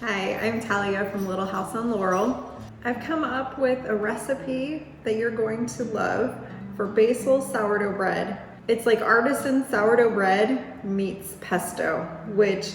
Hi, I'm Talia from Little House on Laurel. I've come up with a recipe that you're going to love for basil sourdough bread. It's like artisan sourdough bread meets pesto, which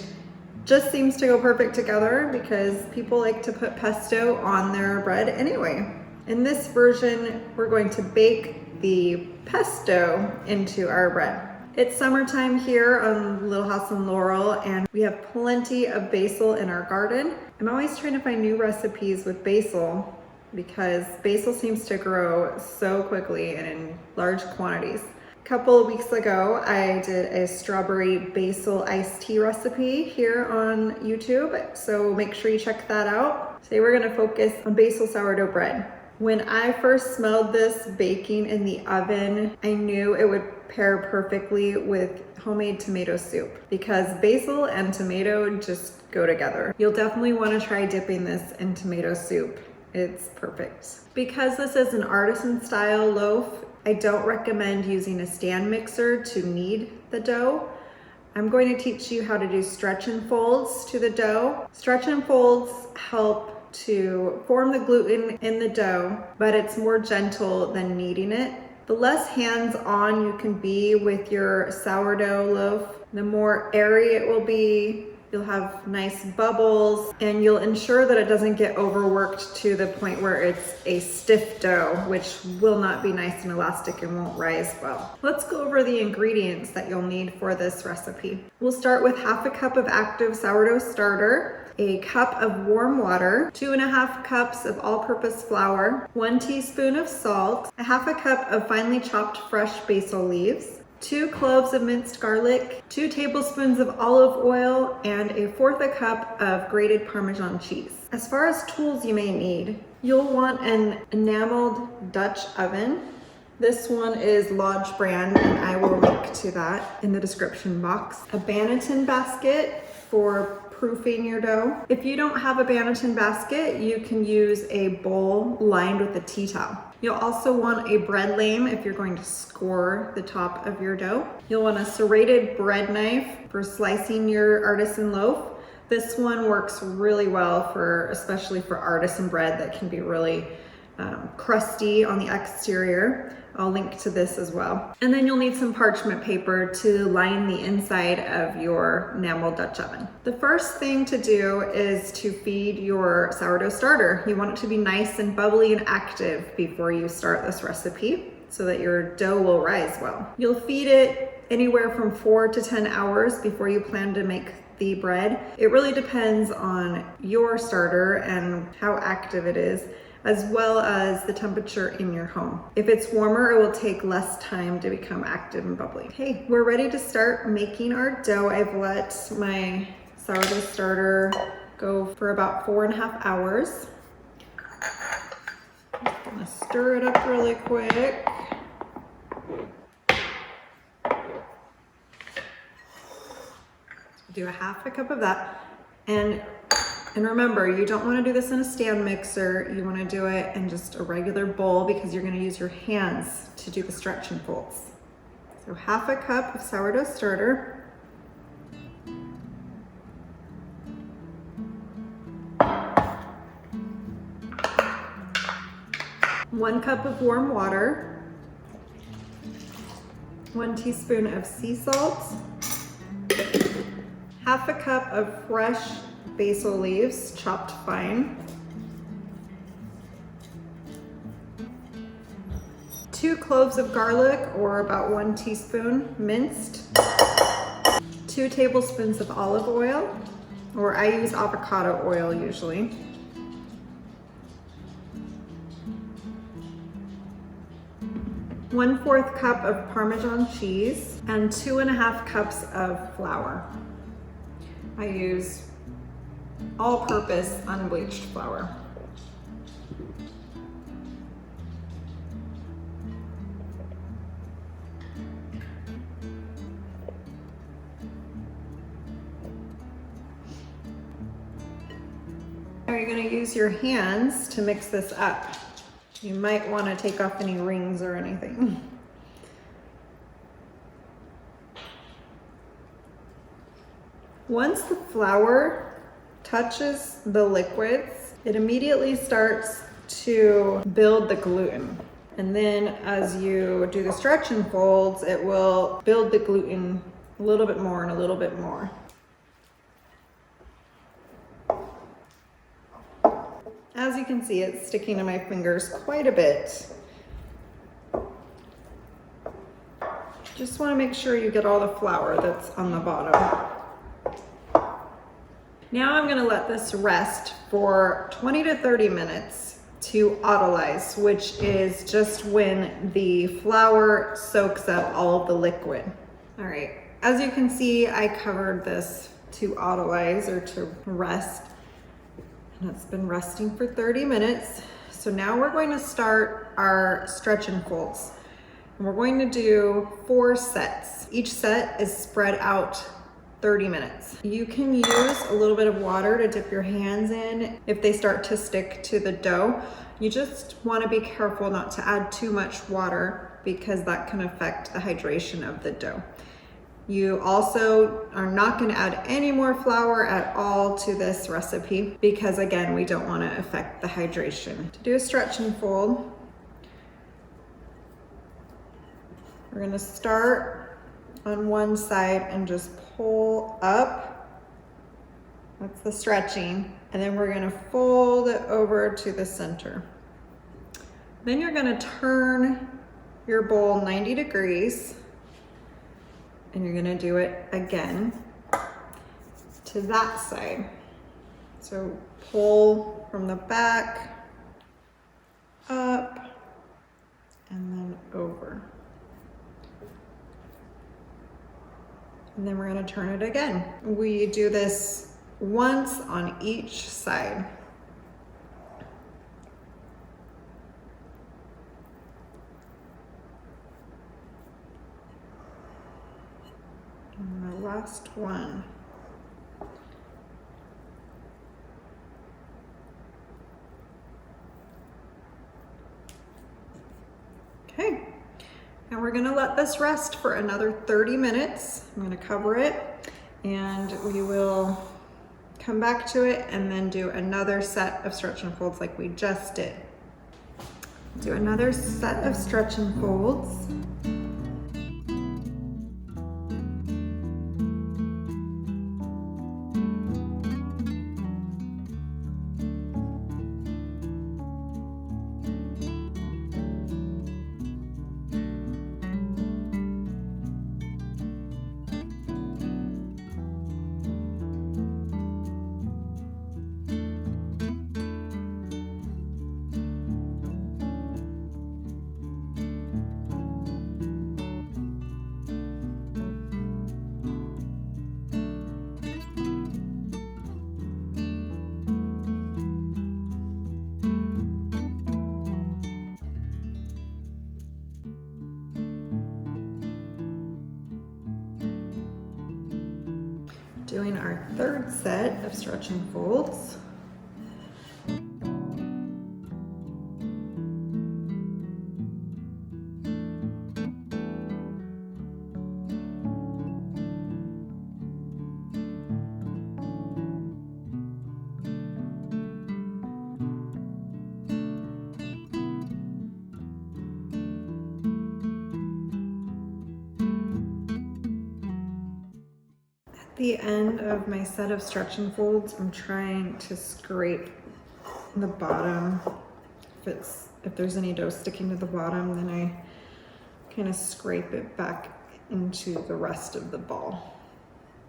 just seems to go perfect together because people like to put pesto on their bread anyway. In this version, we're going to bake the pesto into our bread. It's summertime here on Little House on Laurel, and we have plenty of basil in our garden. I'm always trying to find new recipes with basil because basil seems to grow so quickly and in large quantities. A couple of weeks ago, I did a strawberry basil iced tea recipe here on YouTube, so make sure you check that out. Today we're gonna focus on basil sourdough bread. When I first smelled this baking in the oven, I knew it would pair perfectly with homemade tomato soup because basil and tomato just go together. You'll definitely want to try dipping this in tomato soup. It's perfect. Because this is an artisan style loaf, I don't recommend using a stand mixer to knead the dough. I'm going to teach you how to do stretch and folds to the dough. Stretch and folds help to form the gluten in the dough, but it's more gentle than kneading it. The less hands-on you can be with your sourdough loaf, the more airy it will be. You'll have nice bubbles, and you'll ensure that it doesn't get overworked to the point where it's a stiff dough, which will not be nice and elastic and won't rise well. Let's go over the ingredients that you'll need for this recipe. We'll start with half a cup of active sourdough starter, a cup of warm water, 2.5 cups of all-purpose flour, 1 teaspoon of salt, a half a cup of finely chopped fresh basil leaves, 2 cloves of minced garlic, 2 tablespoons of olive oil, and 1/4 cup of grated Parmesan cheese. As far as tools you may need, you'll want an enameled Dutch oven. This one is Lodge brand, and I will link to that in the description box. A banneton basket for proofing your dough. If you don't have a banneton basket, you can use a bowl lined with a tea towel. You'll also want a bread lame if you're going to score the top of your dough. You'll want a serrated bread knife for slicing your artisan loaf. This one works really well especially for artisan bread that can be really crusty on the exterior. I'll link to this as well. And then you'll need some parchment paper to line the inside of your enamel Dutch oven. The first thing to do is to feed your sourdough starter. You want it to be nice and bubbly and active before you start this recipe so that your dough will rise well. You'll feed it anywhere from 4 to 10 hours before you plan to make the bread. It really depends on your starter and how active it is, as well as the temperature in your home. If it's warmer, it will take less time to become active and bubbly. Okay, we're ready to start making our dough. I've let my sourdough starter go for about 4.5 hours. I'm gonna stir it up really quick. Do a half a cup of that. And remember, you don't want to do this in a stand mixer. You want to do it in just a regular bowl because you're going to use your hands to do the stretch and folds. So half a cup of sourdough starter. One cup of warm water. 1 teaspoon of sea salt. Half a cup of fresh basil leaves, chopped fine. 2 cloves of garlic, or about 1 teaspoon minced. 2 tablespoons of olive oil, or I use avocado oil usually. One-4 cup of Parmesan cheese, and 2.5 cups of flour. I use all-purpose unbleached flour. Now you're going to use your hands to mix this up. You might want to take off any rings or anything. Once the flour touches the liquids, it immediately starts to build the gluten. And then as you do the stretch and folds, it will build the gluten a little bit more and a little bit more. As you can see, it's sticking to my fingers quite a bit. Just want to make sure you get all the flour that's on the bottom. Now I'm going to let this rest for 20 to 30 minutes to autolyze, which is just when the flour soaks up all of the liquid. All right, as you can see, I covered this to autolyze or to rest, and it's been resting for 30 minutes. So now we're going to start our stretch and folds. And we're going to do 4 sets. Each set is spread out 30 minutes. You can use a little bit of water to dip your hands in if they start to stick to the dough. You just want to be careful not to add too much water because that can affect the hydration of the dough. You also are not going to add any more flour at all to this recipe because, again, we don't want to affect the hydration. To do a stretch and fold, we're going to start on one side and just pull up. That's the stretching. And then we're going to fold it over to the center. Then you're going to turn your bowl 90 degrees. And you're gonna do it again to that side. So pull from the back, up, and then over. And then we're gonna turn it again. We do this once on each side. And the last one. Okay, and we're gonna let this rest for another 30 minutes. I'm gonna cover it and we will come back to it and then do another set of stretch and folds like we just did. Do another set of stretch and folds. Doing our third set of stretch and folds. The end of my set of stretch and folds, I'm trying to scrape the bottom. If there's any dough sticking to the bottom, then I kind of scrape it back into the rest of the ball.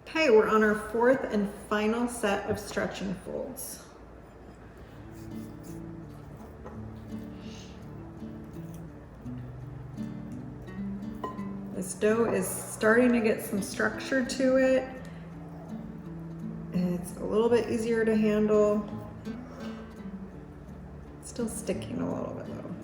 Okay, we're on our fourth and final set of stretch and folds. This dough is starting to get some structure to it. It's a little bit easier to handle. It's still sticking a little bit though.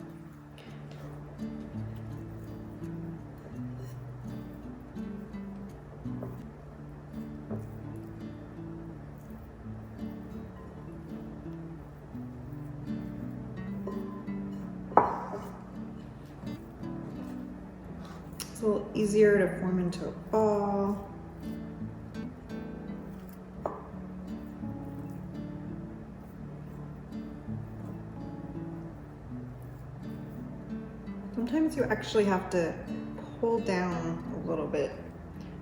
It's a little easier to form into a ball. Sometimes you actually have to pull down a little bit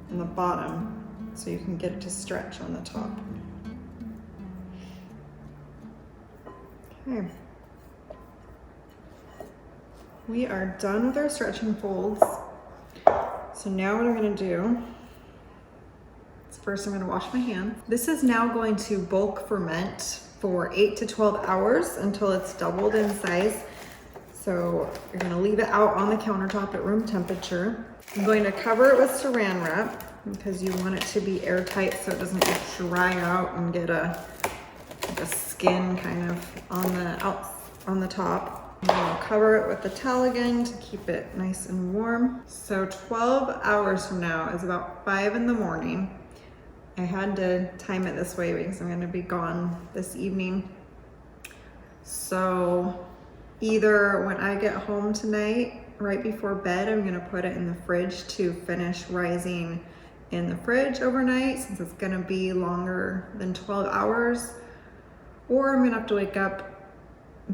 in the bottom so you can get it to stretch on the top. Okay. We are done with our stretching folds. So now what I'm gonna do is first I'm gonna wash my hands. This is now going to bulk ferment for 8 to 12 hours until it's doubled in size. So you're gonna leave it out on the countertop at room temperature. I'm going to cover it with saran wrap because you want it to be airtight so it doesn't dry out and get a skin kind of on the top. I'm gonna cover it with the towel again to keep it nice and warm. So 12 hours from now is about 5 in the morning. I had to time it this way because I'm gonna be gone this evening. So either when I get home tonight, right before bed, I'm gonna put it in the fridge to finish rising in the fridge overnight since it's gonna be longer than 12 hours, or I'm gonna have to wake up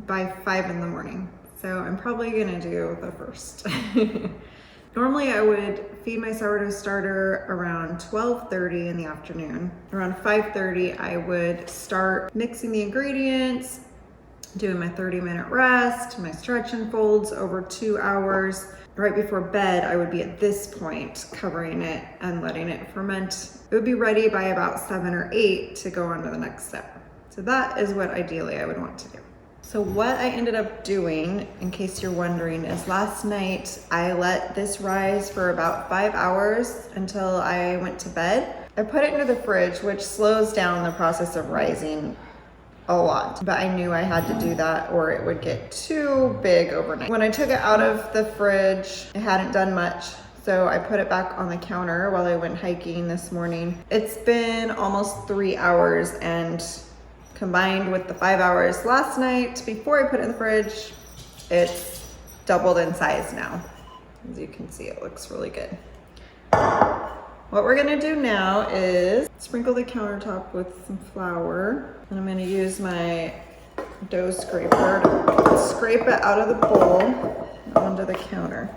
by 5 in the morning. So I'm probably gonna do the first. Normally I would feed my sourdough starter around 12:30 in the afternoon. Around 5:30 I would start mixing the ingredients, doing my 30-minute rest, my stretch and folds over 2 hours. Right before bed, I would be at this point covering it and letting it ferment. It would be ready by about 7 or 8 to go on to the next step. So that is what ideally I would want to do. So what I ended up doing, in case you're wondering, is last night I let this rise for about 5 hours until I went to bed. I put it into the fridge, which slows down the process of rising a lot, but I knew I had to do that or it would get too big overnight. When I took it out of the fridge, it hadn't done much, so I put it back on the counter while I went hiking this morning. It's been almost 3 hours, and combined with the 5 hours last night before I put it in the fridge, it's doubled in size now. As you can see, it looks really good. What we're gonna do now is sprinkle the countertop with some flour, and I'm gonna use my dough scraper to scrape it out of the bowl onto the counter.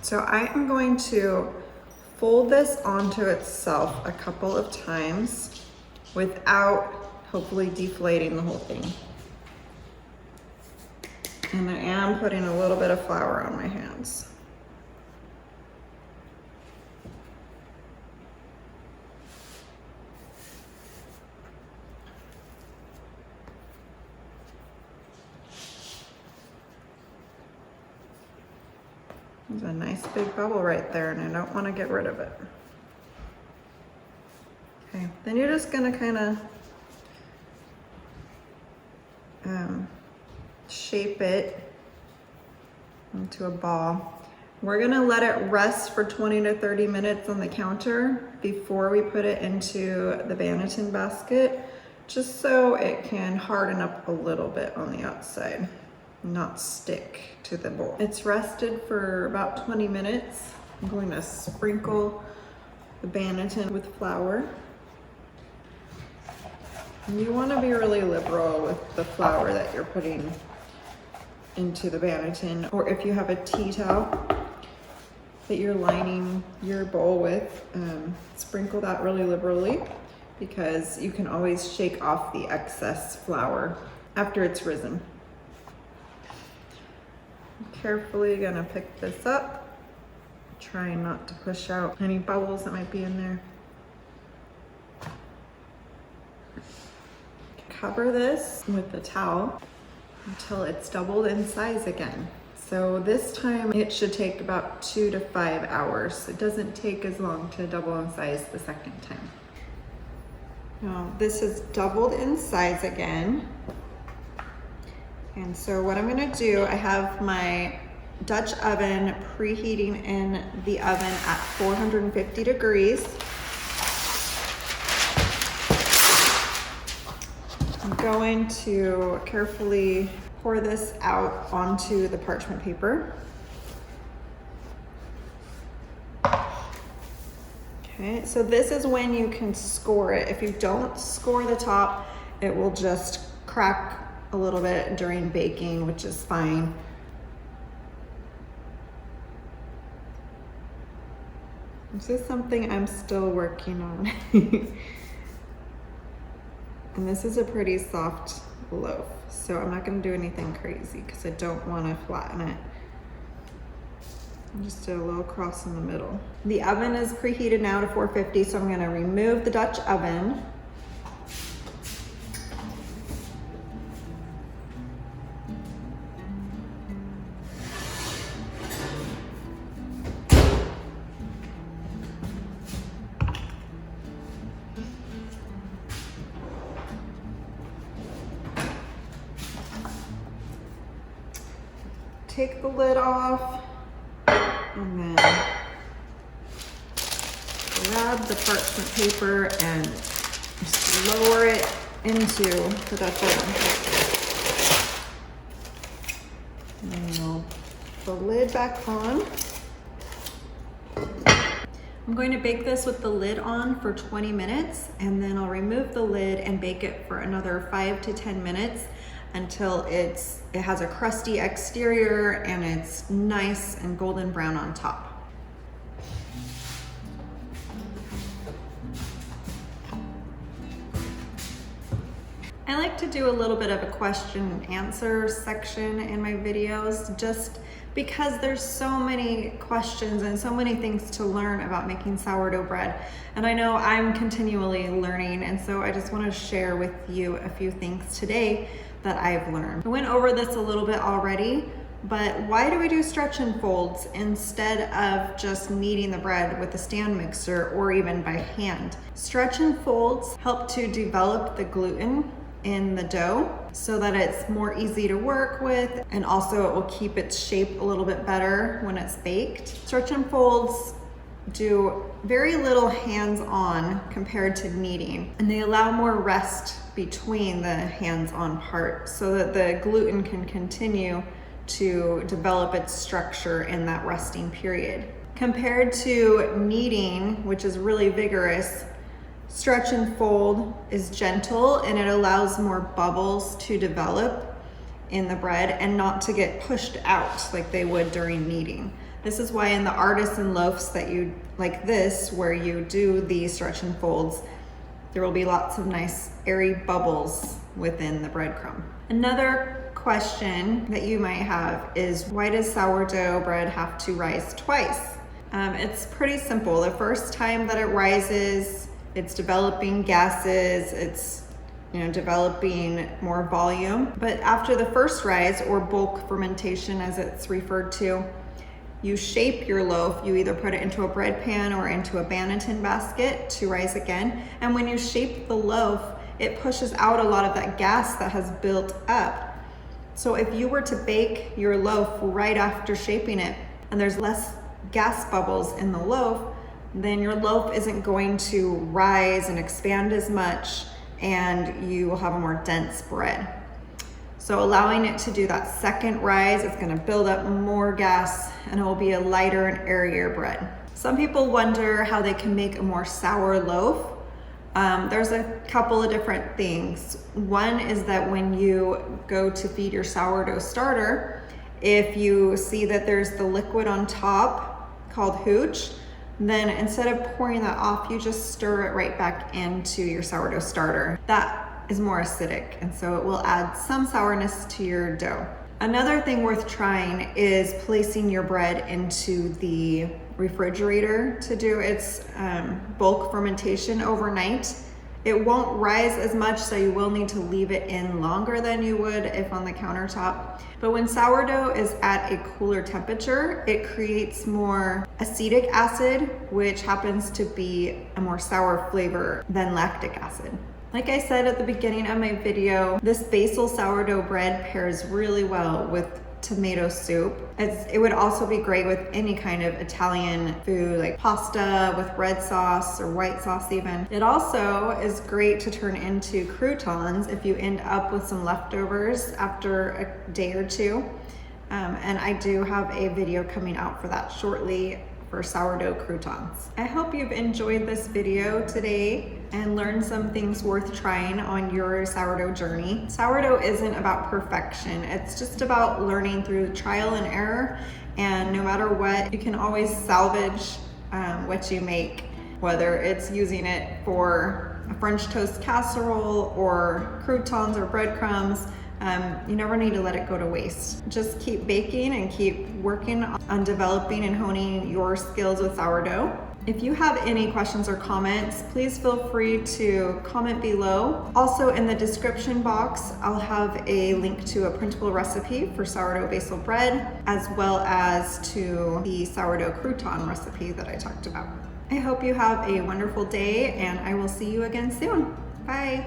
So I am going to fold this onto itself a couple of times without hopefully deflating the whole thing. And I am putting a little bit of flour on my hands. There's a nice big bubble right there, and I don't want to get rid of it. Okay, then you're just gonna kind of shape it into a ball. We're gonna let it rest for 20 to 30 minutes on the counter before we put it into the banneton basket, just so it can harden up a little bit on the outside, not stick to the bowl. It's rested for about 20 minutes. I'm going to sprinkle the banneton with flour. And you want to be really liberal with the flour that you're putting into the banneton, or if you have a tea towel that you're lining your bowl with, sprinkle that really liberally, because you can always shake off the excess flour after it's risen. I'm carefully gonna pick this up, trying not to push out any bubbles that might be in there. Cover this with the towel until it's doubled in size again. So this time it should take about 2 to 5 hours. It doesn't take as long to double in size the second time. Now this is doubled in size again. And so what I'm gonna do, I have my Dutch oven preheating in the oven at 450 degrees. I'm going to carefully pour this out onto the parchment paper. Okay, Okay, so this is when you can score it. If you don't score the top, it will just crack a little bit during baking, which is fine. This is something I'm still working on. And this is a pretty soft loaf, so I'm not gonna do anything crazy because I don't wanna flatten it. Just do a little cross in the middle. The oven is preheated now to 450, so I'm gonna remove the Dutch oven. Take the lid off and then grab the parchment paper and just lower it into the Dutch oven. And then you'll put the lid back on. I'm going to bake this with the lid on for 20 minutes, and then I'll remove the lid and bake it for another 5 to 10 minutes until it has a crusty exterior and it's nice and golden brown on top. I like to do a little bit of a question and answer section in my videos, just because there's so many questions and so many things to learn about making sourdough bread. And I know I'm continually learning, and so I just want to share with you a few things today that I've learned. I went over this a little bit already, but why do we do stretch and folds instead of just kneading the bread with a stand mixer or even by hand? Stretch and folds help to develop the gluten in the dough so that it's more easy to work with, and also it will keep its shape a little bit better when it's baked. Stretch and folds do very little hands-on compared to kneading, and they allow more rest between the hands-on part so that the gluten can continue to develop its structure in that resting period. Compared to kneading, which is really vigorous, stretch and fold is gentle and it allows more bubbles to develop in the bread and not to get pushed out like they would during kneading. This is why in the Artisan loaves that you like this, where you do the stretch and folds, there will be lots of nice airy bubbles within the breadcrumb. Another question that you might have is, why does sourdough bread have to rise twice? It's pretty simple. The first time that it rises, it's developing gases, it's developing more volume. But after the first rise, or bulk fermentation as it's referred to, you shape your loaf. You either put it into a bread pan or into a banneton basket to rise again. And when you shape the loaf, it pushes out a lot of that gas that has built up. So if you were to bake your loaf right after shaping it and there's less gas bubbles in the loaf, then your loaf isn't going to rise and expand as much, and you will have a more dense bread. So allowing it to do that second rise, it's gonna build up more gas and it will be a lighter and airier bread. Some people wonder how they can make a more sour loaf. There's a couple of different things. One is that when you go to feed your sourdough starter, if you see that there's the liquid on top called hooch, then instead of pouring that off, you just stir it right back into your sourdough starter. That is more acidic, and so it will add some sourness to your dough. Another thing worth trying is placing your bread into the refrigerator to do its bulk fermentation overnight. It won't rise as much, so you will need to leave it in longer than you would if on the countertop. But when sourdough is at a cooler temperature, it creates more acetic acid, which happens to be a more sour flavor than lactic acid. Like I said at the beginning of my video, this basil sourdough bread pairs really well with tomato soup. It would also be great with any kind of Italian food, like pasta with red sauce or white sauce even. It also is great to turn into croutons if you end up with some leftovers after a day or two. And I do have a video coming out for that shortly for sourdough croutons. I hope you've enjoyed this video today and learned some things worth trying on your sourdough journey. Sourdough isn't about perfection. It's just about learning through trial and error, and no matter what, you can always salvage what you make, whether it's using it for a French toast casserole or croutons or breadcrumbs. You never need to let it go to waste. Just keep baking and keep working on developing and honing your skills with sourdough. If you have any questions or comments, please feel free to comment below. Also in the description box, I'll have a link to a printable recipe for sourdough basil bread, as well as to the sourdough crouton recipe that I talked about. I hope you have a wonderful day, and I will see you again soon. Bye.